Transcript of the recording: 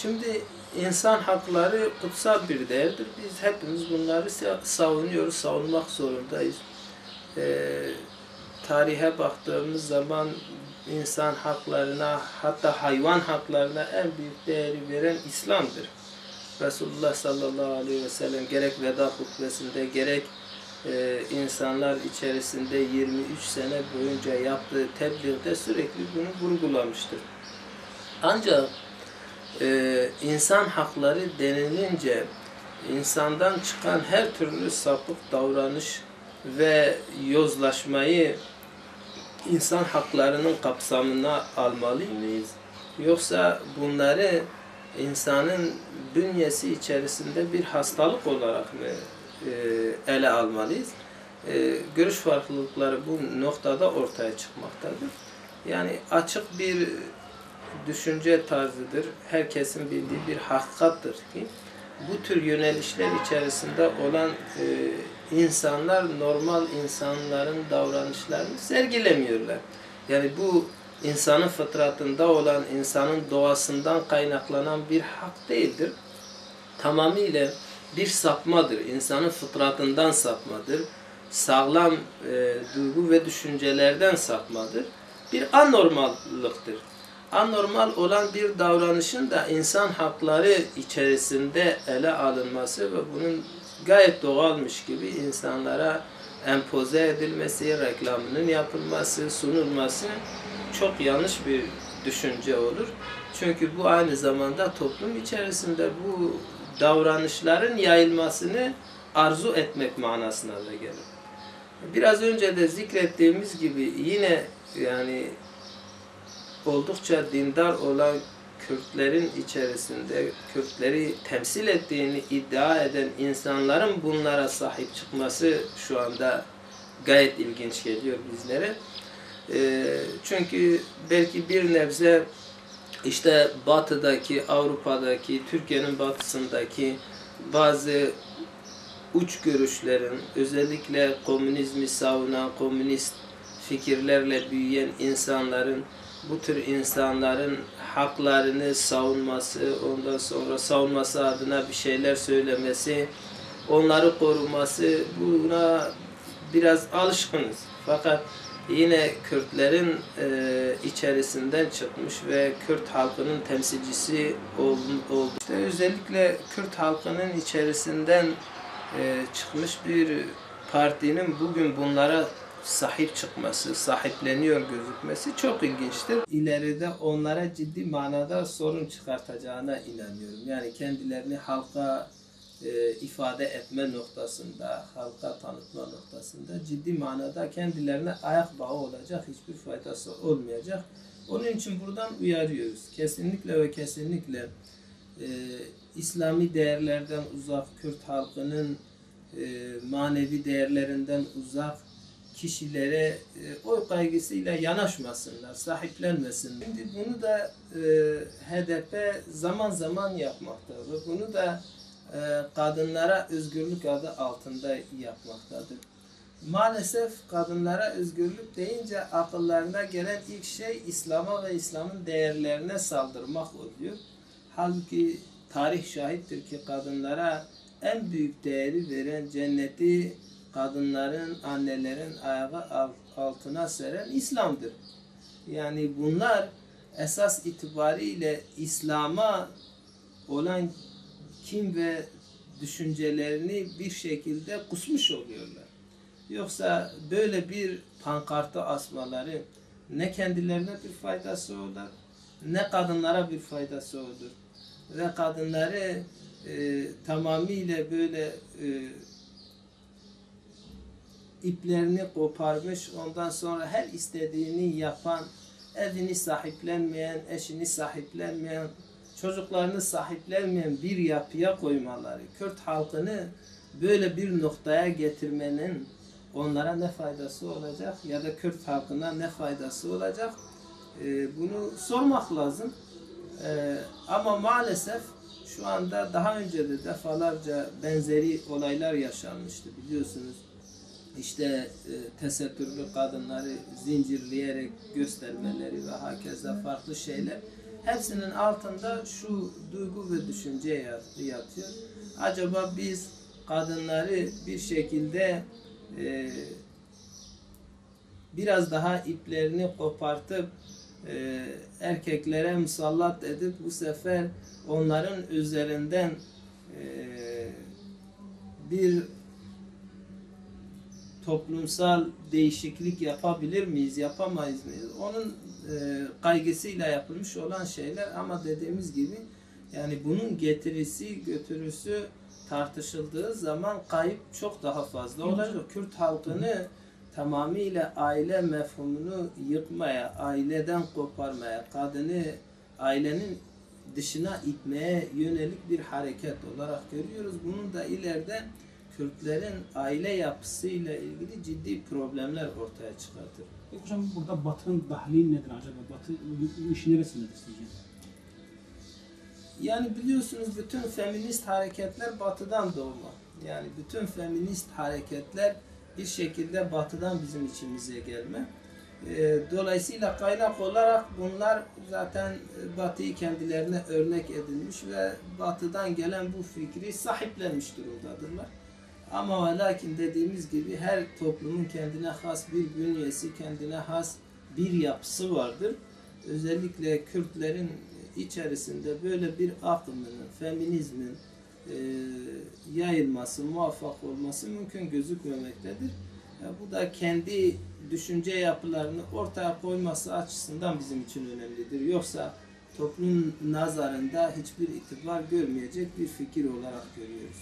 Şimdi insan hakları kutsal bir değerdir. Biz hepimiz bunları savunuyoruz, savunmak zorundayız. Tarihe baktığımız zaman insan haklarına, hatta hayvan haklarına en büyük değeri veren İslam'dır. Resulullah sallallahu aleyhi ve sellem gerek veda hutbesinde gerek insanlar içerisinde 23 sene boyunca yaptığı tebliğde sürekli bunu vurgulamıştır. Ancak insan hakları denilince insandan çıkan her türlü sapık davranış ve yozlaşmayı insan haklarının kapsamına almalı mıyız? Yoksa bunları insanın bünyesi içerisinde bir hastalık olarak mı ele almalıyız? Görüş farklılıkları bu noktada ortaya çıkmaktadır. Yani açık bir düşünce tarzıdır. Herkesin bildiği bir hakikattır ki bu tür yönelişler içerisinde olan insanlar normal insanların davranışlarını sergilemiyorlar. Yani bu insanın fıtratında olan, insanın doğasından kaynaklanan bir hak değildir. Tamamıyla bir sapmadır. İnsanın fıtratından sapmadır. Sağlam duygu ve düşüncelerden sapmadır. Bir anormallıktır. Anormal olan bir davranışın da insan hakları içerisinde ele alınması ve bunun gayet doğalmış gibi insanlara empoze edilmesi, reklamının yapılması, sunulması çok yanlış bir düşünce olur. Çünkü bu aynı zamanda toplum içerisinde bu davranışların yayılmasını arzu etmek manasına da gelir. Biraz önce de zikrettiğimiz gibi yine yani oldukça dindar olan Kürtlerin içerisinde Kürtleri temsil ettiğini iddia eden insanların bunlara sahip çıkması şu anda gayet ilginç geliyor bizlere. Çünkü belki bir nebze işte batıdaki, Avrupa'daki, Türkiye'nin batısındaki bazı uç görüşlerin, özellikle komünizmi savunan, komünist fikirlerle büyüyen insanların, bu tür insanların haklarını savunması, ondan sonra savunması adına bir şeyler söylemesi, onları koruması, buna biraz alışkınız. Fakat yine Kürtlerin içerisinden çıkmış ve Kürt halkının temsilcisi oldu. İşte özellikle Kürt halkının içerisinden çıkmış bir partinin bugün bunlara sahip çıkması, sahipleniyor gözükmesi çok ilginçtir. İleride onlara ciddi manada sorun çıkartacağına inanıyorum. Yani kendilerini halka ifade etme noktasında, halka tanıtma noktasında ciddi manada kendilerine ayak bağı olacak, hiçbir faydası olmayacak. Onun için buradan uyarıyoruz. Kesinlikle ve kesinlikle İslami değerlerden uzak, Kürt halkının manevi değerlerinden uzak kişilere oy kaygısıyla yanaşmasınlar, sahiplenmesinler. Şimdi bunu da HDP zaman zaman yapmakta ve bunu da kadınlara özgürlük adı altında yapmaktadır. Maalesef kadınlara özgürlük deyince akıllarına gelen ilk şey İslam'a ve İslam'ın değerlerine saldırmak oluyor. Halbuki tarih şahittir ki kadınlara en büyük değeri veren, cenneti kadınların, annelerin ayağı altına seren İslam'dır. Yani bunlar esas itibariyle İslam'a olan kin ve düşüncelerini bir şekilde kusmuş oluyorlar. Yoksa böyle bir pankartı asmaları ne kendilerine bir faydası olur, ne kadınlara bir faydası olur. Ve kadınları tamamıyla böyle iplerini koparmış, ondan sonra her istediğini yapan, evini sahiplenmeyen, eşini sahiplenmeyen, çocuklarını sahiplenmeyen bir yapıya koymaları, Kürt halkını böyle bir noktaya getirmenin onlara ne faydası olacak ya da Kürt halkına ne faydası olacak, bunu sormak lazım. Ama maalesef şu anda daha önce de defalarca benzeri olaylar yaşanmıştı biliyorsunuz. İşte tesettürlü kadınları zincirleyerek göstermeleri ve hakeza farklı şeyler. Hepsinin altında şu duygu ve düşünce yatıyor. Acaba biz kadınları bir şekilde biraz daha iplerini kopartıp erkeklere musallat edip bu sefer onların üzerinden bir toplumsal değişiklik yapabilir miyiz, yapamayız mıyız? Onun kaygısıyla yapılmış olan şeyler, ama dediğimiz gibi yani bunun getirisi, götürüsü tartışıldığı zaman kayıp çok daha fazla olacak. Kürt halkını tamamıyla aile mefhumunu yıkmaya, aileden koparmaya, kadını ailenin dışına itmeye yönelik bir hareket olarak görüyoruz. Bunun da ileride Kürtlerin aile yapısıyla ilgili ciddi problemler ortaya çıkartır. Peki hocam, burada Batı'nın dahli nedir acaba? Batı işi neresindedir sizce? Yani biliyorsunuz bütün feminist hareketler Batı'dan doğma. Yani bütün feminist hareketler bir şekilde Batı'dan bizim içimize gelme. Dolayısıyla kaynak olarak bunlar zaten Batı'yı kendilerine örnek edinmiş ve Batı'dan gelen bu fikri sahiplenmiş durumdadırlar. Ama ve lakin dediğimiz gibi her toplumun kendine has bir bünyesi, kendine has bir yapısı vardır. Özellikle Kürtlerin içerisinde böyle bir akımın, feminizmin yayılması, muvaffak olması mümkün gözükmemektedir. Bu da kendi düşünce yapılarını ortaya koyması açısından bizim için önemlidir. Yoksa toplum nazarında hiçbir itibar görmeyecek bir fikir olarak görüyoruz.